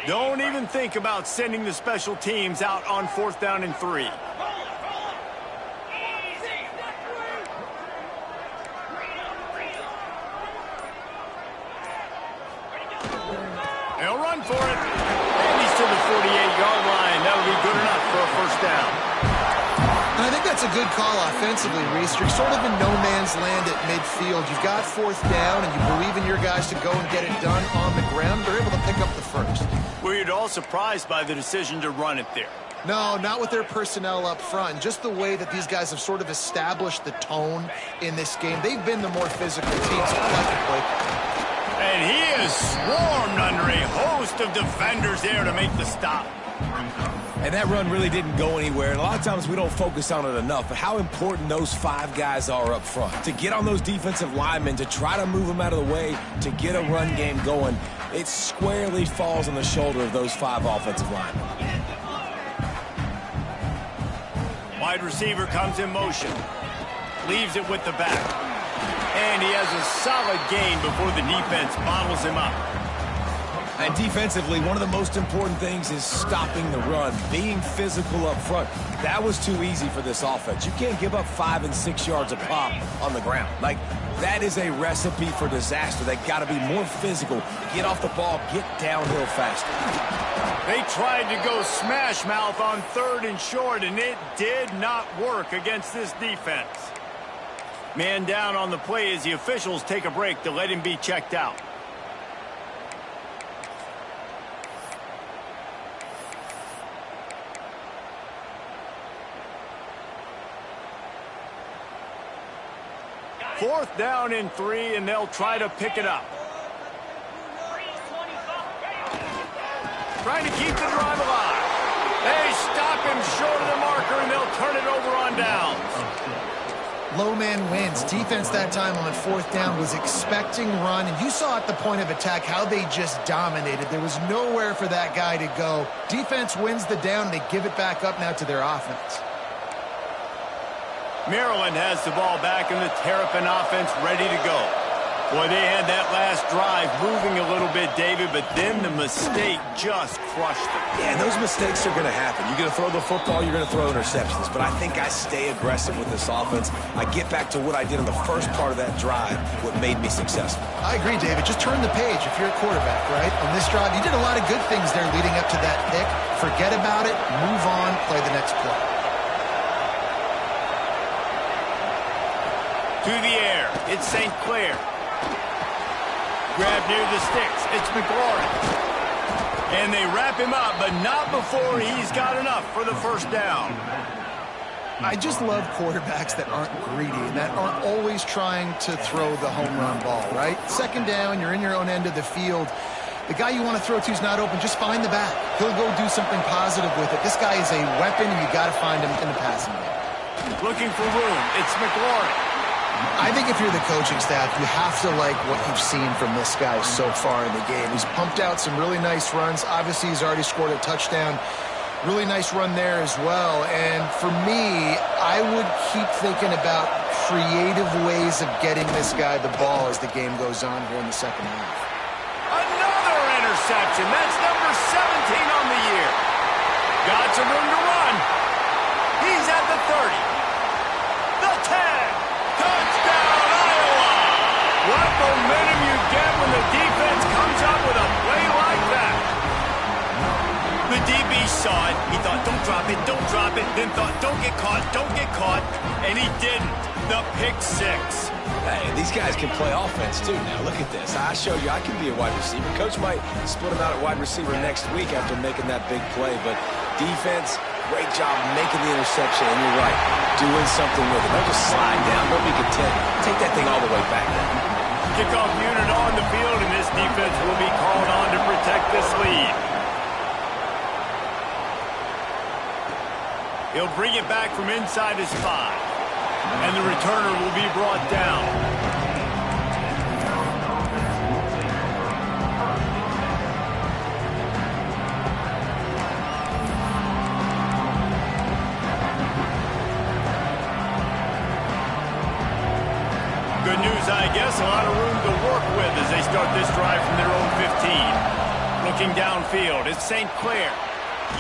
Don't even think about sending the special teams out on 4th down and 3. They'll run for it. And he's to the 48-yard line. That'll be good enough for a 1st down.
And I think that's a good call offensively, Reese. You're sort of in no man's land at midfield. You've got 4th down, and you believe in your guys to go and get it done on the ground. They're able to pick up the 1st.
Were you at all surprised by the decision to run it there?
No, not with their personnel up front. Just the way that these guys have sort of established the tone in this game. They've been the more physical teams collectively.
And he is swarmed under a host of defenders there to make the stop.
And that run really didn't go anywhere. And a lot of times we don't focus on it enough, but how important those 5 guys are up front. To get on those defensive linemen, to try to move them out of the way, to get a run game going, it squarely falls on the shoulder of those 5 offensive linemen.
Wide receiver comes in motion. Leaves it with the back. And he has a solid gain before the defense bottles him up.
And defensively, one of the most important things is stopping the run, being physical up front. That was too easy for this offense. You can't give up 5 and 6 yards a pop on the ground. Like, that is a recipe for disaster. They got to be more physical, get off the ball, get downhill faster.
They tried to go smash mouth on 3rd and short, and it did not work against this defense. Man down on the play as the officials take a break to let him be checked out. Fourth down and 3, and they'll try to pick it up. Trying to keep the drive alive. They stop him short of the marker, and they'll turn it over on downs.
Low man wins. Defense that time on 4th down was expecting run, and you saw at the point of attack how they just dominated. There was nowhere for that guy to go. Defense wins the down. They give it back up now to their offense.
Maryland has the ball back, and the Terrapin offense ready to go. Boy, they had that last drive moving a little bit, David, but then the mistake just crushed them.
Yeah, and those mistakes are going to happen. You're going to throw the football, you're going to throw interceptions. But I think I stay aggressive with this offense. I get back to what I did in the first part of that drive, what made me successful.
I agree, David. Just turn the page if you're a quarterback, right? On this drive, you did a lot of good things there leading up to that pick. Forget about it, move on, play the next play.
To the air, it's St. Clair. Grab near the sticks. It's McLaurin. And they wrap him up, but not before he's got enough for the first down.
I just love quarterbacks that aren't greedy and that aren't always trying to throw the home run ball, right? 2nd down, you're in your own end of the field. The guy you want to throw to is not open. Just find the back. He'll go do something positive with it. This guy is a weapon, and you got to find him in the passing game.
Looking for room. It's McLaurin.
I think if you're the coaching staff, you have to like what you've seen from this guy so far in the game. He's pumped out some really nice runs. Obviously, he's already scored a touchdown. Really nice run there as well. And for me, I would keep thinking about creative ways of getting this guy the ball as the game goes on here in the second half.
Another interception. That's number 17 on the year. Got some room to run. He's at the 30. The 10. Touchdown, Iowa! What momentum you get when the defense comes up with a play like that. The DB saw it. He thought, don't drop it, don't drop it. Then thought, don't get caught. And he didn't. The pick 6.
Hey, these guys can play offense, too. Now, look at this. I showed you I can be a wide receiver. Coach might split him out at wide receiver next week after making that big play. But defense, great job making the interception. And you're right, doing something with it. Don't just slide down. Don't be content. Take that thing all the way back there.
Kickoff unit on the field, and this defense will be called on to protect this lead. He'll bring it back from inside his 5. And the returner will be brought down. Good news, I guess. A lot of room to work with as they start this drive from their own 15. Looking downfield, it's St. Clair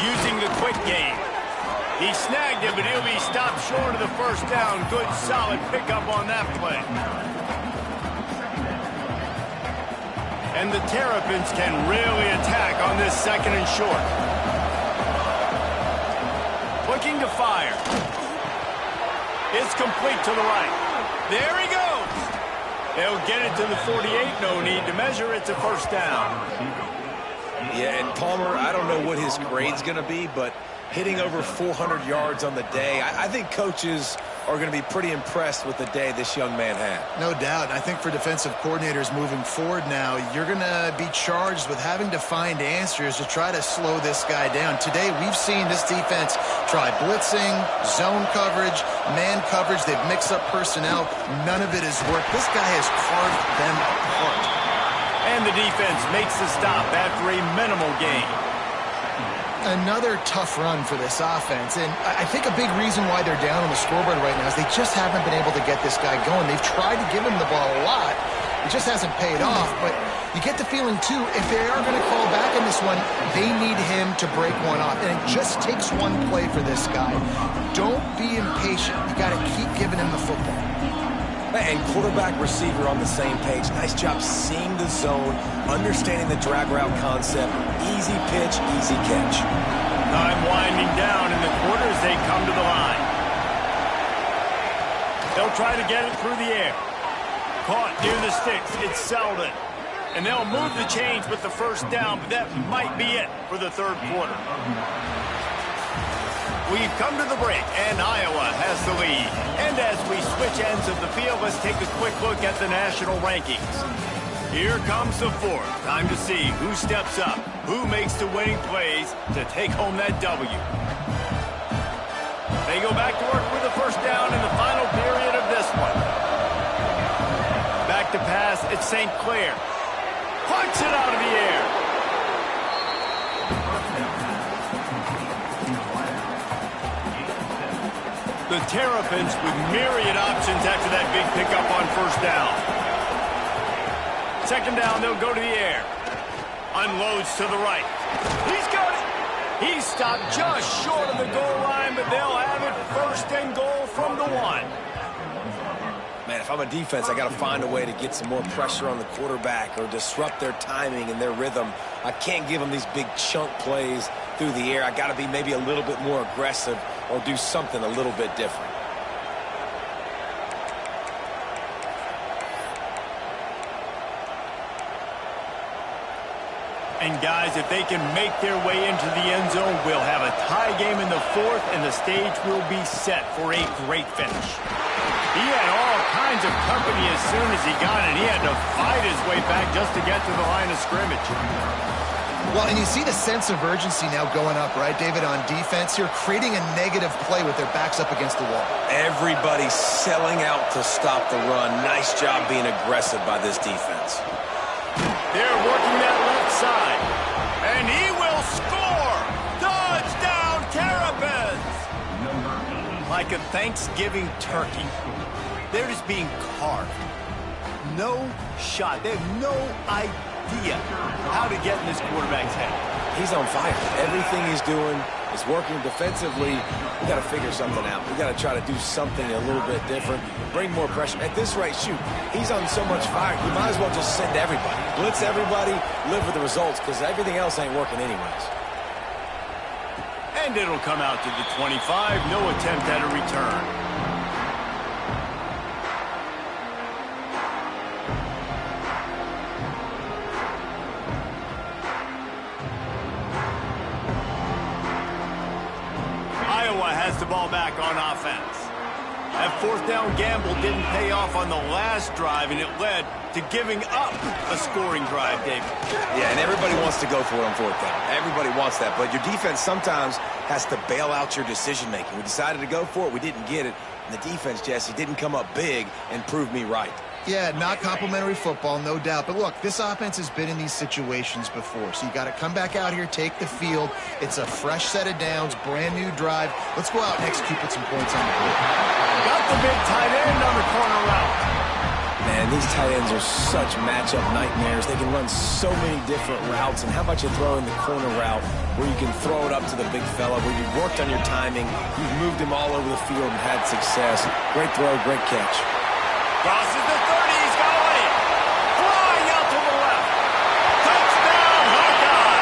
using the quick game. He snagged it, but he'll be stopped short of the first down. Good, solid pickup on that play. And the Terrapins can really attack on this 2nd and short. Looking to fire. It's complete to the right. There he goes. They'll get it to the 48. No need to measure. It's a first down.
Yeah, and Palmer, I don't know what his grade's going to be, but hitting over 400 yards on the day, I think coaches are going to be pretty impressed with the day this young man had.
No doubt. I think for defensive coordinators moving forward now, you're going to be charged with having to find answers to try to slow this guy down. Today, we've seen this defense try blitzing, zone coverage, man coverage. They've mixed up personnel. None of it has worked. This guy has carved them apart.
And the defense makes the stop after a minimal gain.
Another tough run for this offense, and I think a big reason why they're down on the scoreboard right now is they just haven't been able to get this guy going. They've tried to give him the ball a lot. It just hasn't paid off, but you get the feeling, too, if they are going to call back in this one, they need him to break one off, and it just takes one play for this guy. Don't be impatient. You got to keep giving him the football.
And quarterback, receiver on the same page. Nice job seeing the zone, understanding the drag route concept. Easy pitch, easy catch.
Time winding down in the quarter as they come to the line. They'll try to get it through the air. Caught near the sticks. It's Selden. And they'll move the chains with the first down, but that might be it for the third quarter. We've come to the break, and Iowa has the lead. And as we switch ends of the field, let's take a quick look at the national rankings. Here comes the fourth. Time to see who steps up, who makes the winning plays to take home that W. They go back to work with the first down in the final period of this one. Back to pass, it's St. Clair. Punch it out of the air. The Terrapins with myriad options after that big pickup on first down. Second down, they'll go to the air. Unloads to the right. He's got it. He's stopped just short of the goal line, but they'll have it first and goal from the 1.
Man, if I'm a defense, I got to find a way to get some more pressure on the quarterback or disrupt their timing and their rhythm. I can't give them these big chunk plays through the air. I got to be maybe a little bit more aggressive or do something a little bit different.
And guys, if they can make their way into the end zone, we'll have a tie game in the fourth, and the stage will be set for a great finish. He had all kinds of company as soon as he got it. He had to fight his way back just to get to the line of scrimmage.
Well, and you see the sense of urgency now going up, right, David, on defense here, creating a negative play with their backs up against the wall.
Everybody's selling out to stop the run. Nice job being aggressive by this defense.
They're working that left side. And he will score! Touchdown, Terrapins! Like a Thanksgiving turkey. They're just being carved. No shot. They have no idea how to get in this quarterback's head.
He's on fire. Everything he's doing is working defensively. We got to figure something out. We got to try to do something a little bit different. Bring more pressure. At this rate, shoot, he's on so much fire. You might as well just send everybody. Blitz everybody, live with the results, because everything else ain't working anyways.
And it'll come out to the 25. No attempt at a return. Iowa has the ball back on offense. That fourth down gamble didn't pay off on the last drive, and it led to giving up a scoring drive, David.
Yeah, and everybody wants to go for it on fourth down. Everybody wants that, but your defense sometimes has to bail out your decision-making. We decided to go for it. We didn't get it. And the defense, Jesse, didn't come up big and prove me right.
Yeah, not complimentary football, no doubt. But look, this offense has been in these situations before. So you got to come back out here, take the field. It's a fresh set of downs, brand new drive. Let's go out and execute, put some points on the board.
Got the big tight end on the corner route.
Man, these tight ends are such matchup nightmares. They can run so many different routes. And how about you throw in the corner route where you can throw it up to the big fella, where you've worked on your timing, you've moved him all over the field and had success. Great throw, great catch.
Crosses the 30, he's got away. Flying out to the left. Touchdown, Hawkeye.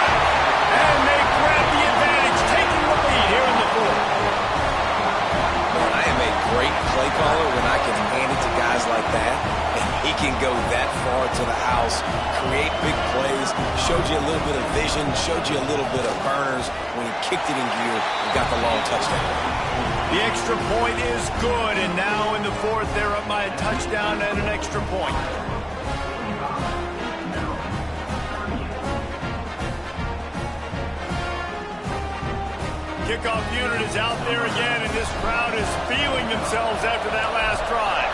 And they grab the advantage, taking the lead here in the fourth.
Man, I am a great play caller when I can hand it to guys like that. And he can go that far to the house, create big plays, showed you a little bit of vision, showed you a little bit of burners when he kicked it in gear and got the long touchdown.
The extra point is good, and now in the fourth, they're up by a touchdown and an extra point. Kickoff unit is out there again, and this crowd is feeling themselves after that last drive.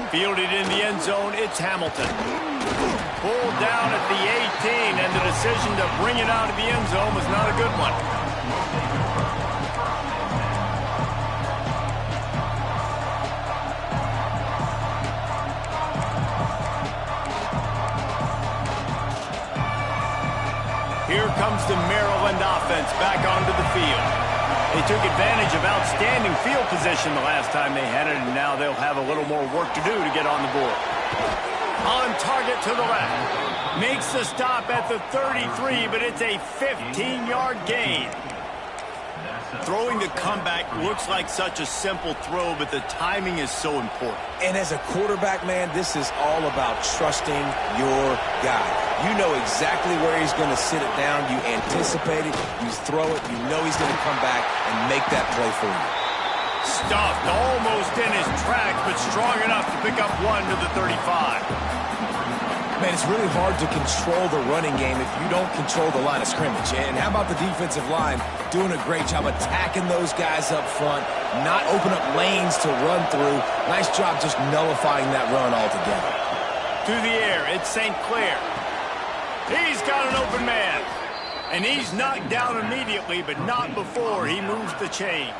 Fielded in the end zone, it's Hamilton. Pulled down at the 18, and the decision to bring it out of the end zone was not a good one. Here comes the Maryland offense back onto the field. They took advantage of outstanding field position the last time they had it, and now they'll have a little more work to do to get on the board. On target to the left. Makes the stop at the 33, but it's a 15-yard gain. Throwing the comeback looks like such a simple throw, but the timing is so important.
And as a quarterback, man, this is all about trusting your guy. You know exactly where he's going to sit it down. You anticipate it. You throw it. You know he's going to come back and make that play for you.
Stuffed almost in his tracks, but strong enough to pick up one to the 35.
Man, it's really hard to control the running game if you don't control the line of scrimmage. And how about the defensive line doing a great job attacking those guys up front, not open up lanes to run through. Nice job just nullifying that run altogether.
To the air, it's St. Clair. He's got an open man. And he's knocked down immediately, but not before he moves the chains.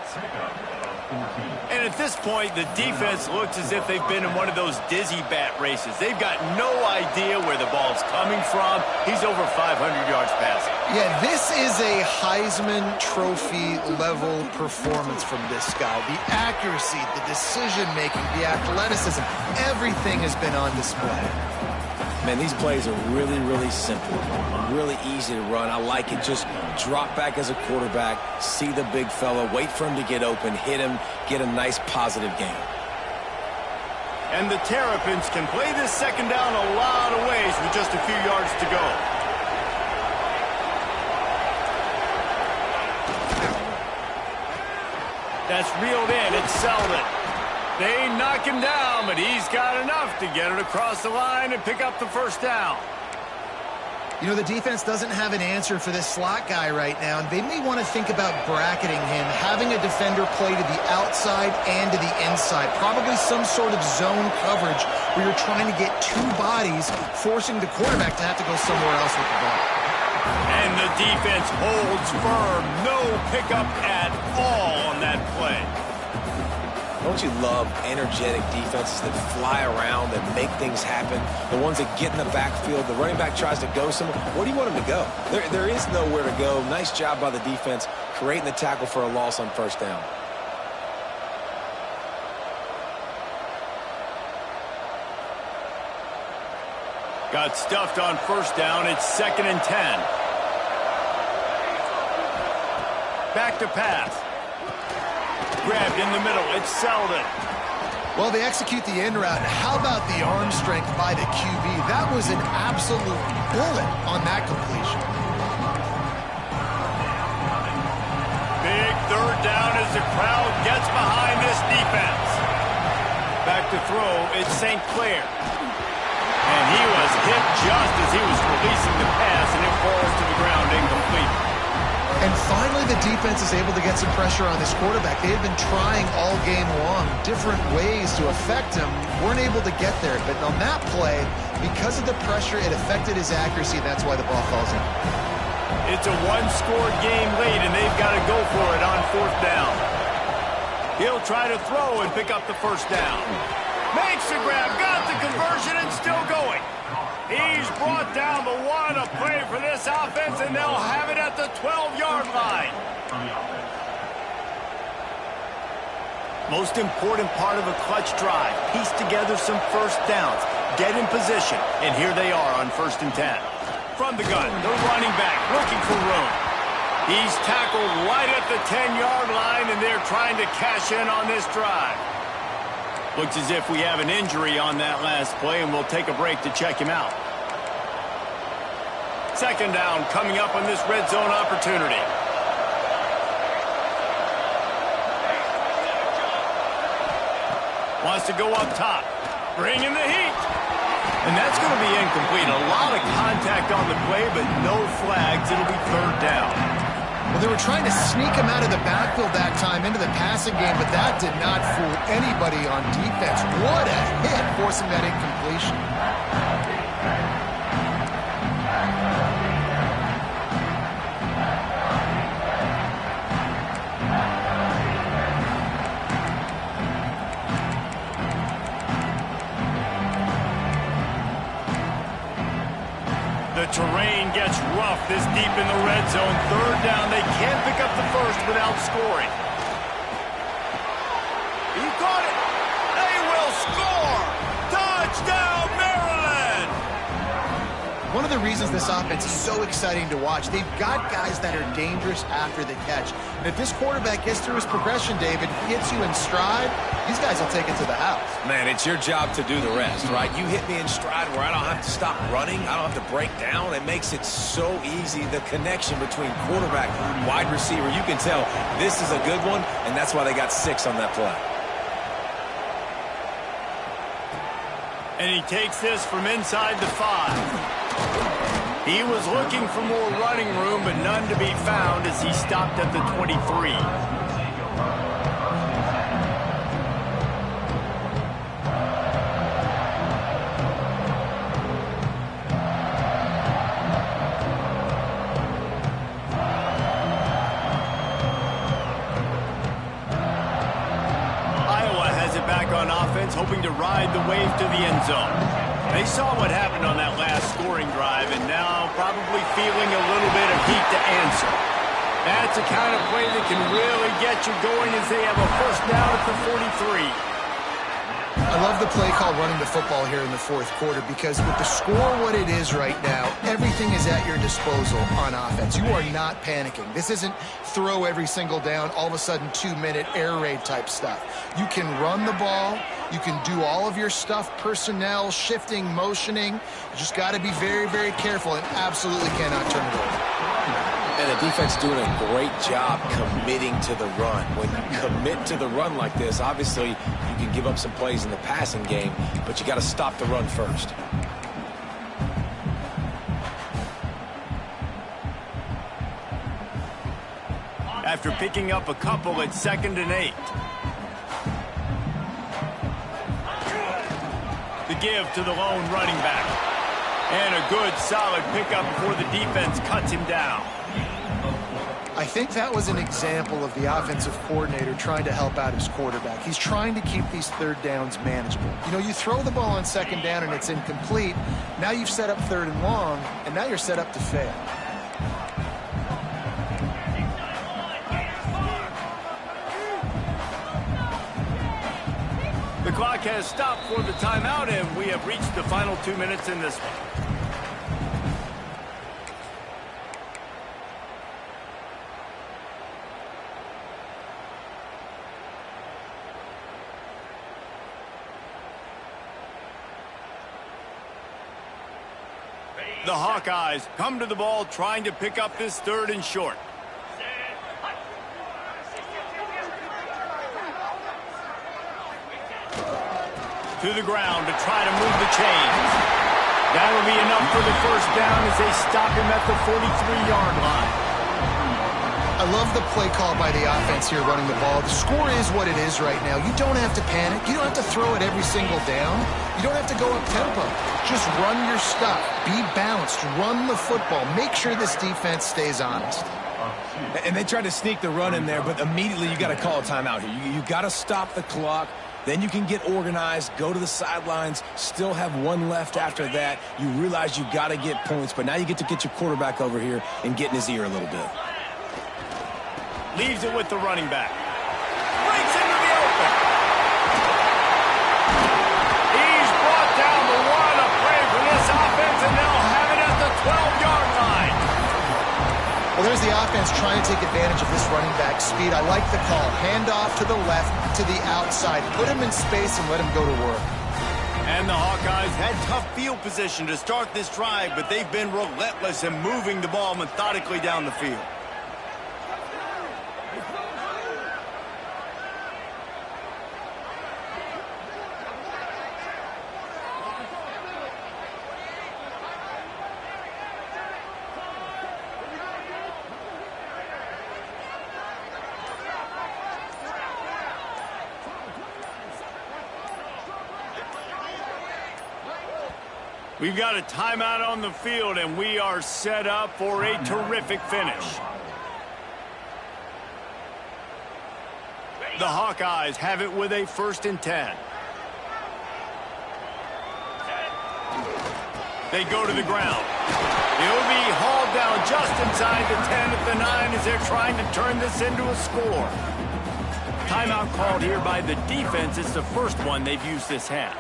And at this point, the defense looks as if they've been in one of those dizzy bat races. They've got no idea where the ball's coming from. He's over 500 yards passing.
Yeah, this is a Heisman Trophy level performance from this guy. The accuracy, the decision-making, the athleticism, everything has been on display.
Man, these plays are really, really simple. Really easy to run. I like it. Just drop back as a quarterback, see the big fella, wait for him to get open, hit him, get a nice positive gain.
And the Terrapins can play this second down a lot of ways with just a few yards to go. That's reeled in. It's Selden. They knock him down, but he's got enough to get it across the line and pick up the first down.
You know, the defense doesn't have an answer for this slot guy right now, and they may want to think about bracketing him, having a defender play to the outside and to the inside. Probably some sort of zone coverage where you're trying to get two bodies, forcing the quarterback to have to go somewhere else with the ball.
And the defense holds firm. No pickup at all on that play.
Don't you love energetic defenses that fly around, that make things happen? The ones that get in the backfield, the running back tries to go somewhere. Where do you want him to go? There is nowhere to go. Nice job by the defense, creating the tackle for a loss on first down.
Got stuffed on first down. It's 2nd and 10. Back to pass. Grabbed in the middle. It's Selden.
Well, they execute the end route. How about the arm strength by the QB? That was an absolute bullet on that completion.
Big third down as the crowd gets behind this defense. Back to throw. It's St. Clair. And he was hit just as he was releasing the pass, and it falls to the ground incomplete.
And finally, the defense is able to get some pressure on this quarterback. They had been trying all game long different ways to affect him. Weren't able to get there. But on that play, because of the pressure, it affected his accuracy. That's why the ball falls in.
It's a one-score game late, and they've got to go for it on fourth down. He'll try to throw and pick up the first down. Makes the grab, got the conversion, and still going. He's brought down the one, a play for this offense, and they'll have it at the 12-yard line. Most important part of a clutch drive, piece together some first downs, get in position, and here they are on 1st and 10. From the gun, the running back looking for room. He's tackled right at the 10-yard line, and they're trying to cash in on this drive. Looks as if we have an injury on that last play, and we'll take a break to check him out. 2nd down coming up on this red zone opportunity. Wants to go up top. Bringing the heat. And that's going to be incomplete. A lot of contact on the play, but no flags. It'll be 3rd down.
Well, they were trying to sneak him out of the backfield that time into the passing game, but that did not fool anybody on defense. What a hit, forcing that incompletion.
The terrain gets rough this deep in the red zone. 3rd down. They can't pick up the first, just without scoring. He caught it. They will score. Touchdown, Maryland!
One of the reasons this offense is so exciting to watch, they've got guys that are dangerous after the catch. And if this quarterback gets through his progression, David, hits you in stride, these guys will take it to the house.
Man, it's your job to do the rest, right? You hit me in stride where I don't have to stop running. I don't have to break down. It makes it so easy, the connection between quarterback and wide receiver. You can tell this is a good one, and that's why they got 6 on that play.
And he takes this from inside the 5. He was looking for more running room, but none to be found as he stopped at the 23. Iowa has it back on offense, hoping to ride the wave to the end zone. They saw what happened on that last scoring drive and now probably feeling a little bit of heat to answer. That's a kind of play that can really get you going as they have a first down at the 43.
I love the play call running the football here in the fourth quarter because with the score what it is right now, everything is at your disposal on offense. You are not panicking. This isn't throw every single down, all of a sudden 2-minute air raid type stuff. You can run the ball. You can do all of your stuff, personnel, shifting, motioning. You just got to be very, very careful and absolutely cannot turn it over.
And the defense doing a great job committing to the run. When you commit to the run like this, obviously you can give up some plays in the passing game, but you got to stop the run first.
After picking up a couple at 2nd and 8. The give to the lone running back. And a good, solid pickup before the defense cuts him down.
I think that was an example of the offensive coordinator trying to help out his quarterback. He's trying to keep these third downs manageable. You know, you throw the ball on 2nd down and it's incomplete. Now you've set up 3rd and long, and now you're set up to fail.
The clock has stopped for the timeout, and we have reached the final 2 minutes in this one. The Hawkeyes come to the ball trying to pick up this 3rd and short. To the ground to try to move the chains. That'll be enough for the first down as they stop him at the 43-yard line.
I love the play call by the offense here running the ball. The score is what it is right now. You don't have to panic. You don't have to throw it every single down. You don't have to go up tempo. Just run your stuff. Be balanced. Run the football. Make sure this defense stays honest.
And they tried to sneak the run in there, but immediately you got to call a timeout here. You got to stop the clock. Then you can get organized, go to the sidelines, still have one left after that. You realize you got to get points, but now you get to get your quarterback over here and get in his ear a little bit.
Leaves it with the running back. Breaks into the open. He's brought down the one. A play for this offense, and they'll have it at the 12-yard line.
Well, there's the offense trying to take advantage of this running back speed. I like the call. Hand off to the left, to the outside. Put him in space and let him go to work.
And the Hawkeyes had tough field position to start this drive, but they've been relentless in moving the ball methodically down the field. We've got a timeout on the field, and we are set up for a terrific finish. The Hawkeyes have it with a 1st and 10. They go to the ground. He'll be hauled down now just inside the 10 at the 9 as they're trying to turn this into a score. Timeout called here by the defense. It's the first one they've used this half.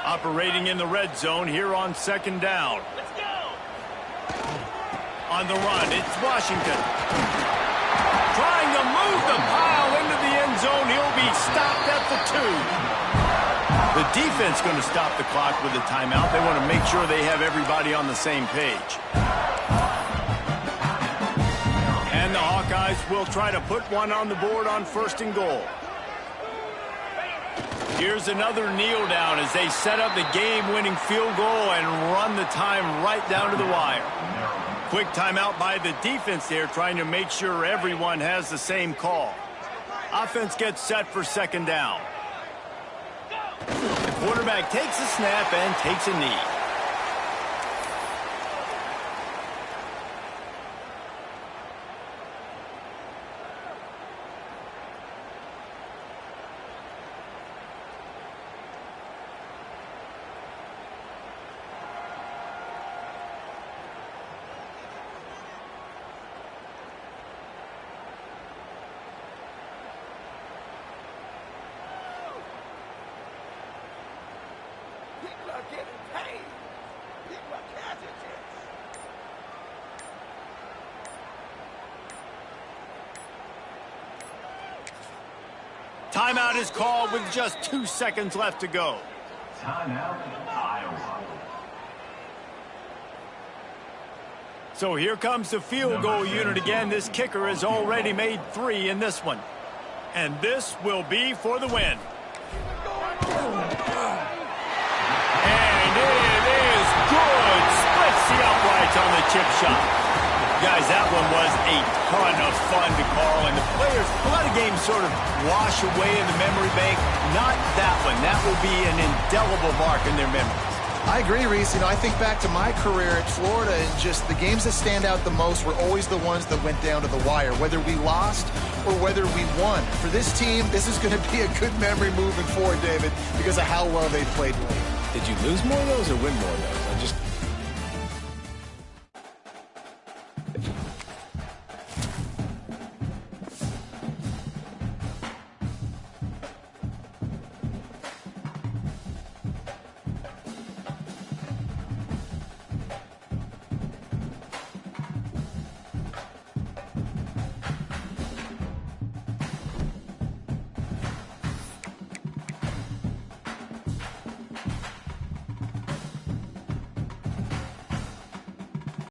Operating in the red zone here on second down. Let's go! On the run, it's Washington. Trying to move the pile into the end zone. He'll be stopped at the 2. The defense going to stop the clock with a timeout. They want to make sure they have everybody on the same page. And the Hawkeyes will try to put one on the board on 1st and goal. Here's another kneel down as they set up the game-winning field goal and run the time right down to the wire. Quick timeout by the defense there, trying to make sure everyone has the same call. Offense gets set for 2nd down. The quarterback takes a snap and takes a knee. Timeout is called with just 2 seconds left to go.
Timeout, Iowa.
So here comes the field goal unit again. This kicker has already made 3 in this one. And this will be for the win. And it is good. Splits the uprights on the chip shot. Guys, that one was a ton of fun to call, and the players, a lot of games sort of wash away in the memory bank. Not that one. That will be an indelible mark in their memories.
I agree, Reese. I think back to my career at Florida, and just the games that stand out the most were always the ones that went down to the wire, whether we lost or whether we won. For this team, this is going to be a good memory moving forward, David, because of how well they played late.
Did you lose more of those or win more of those?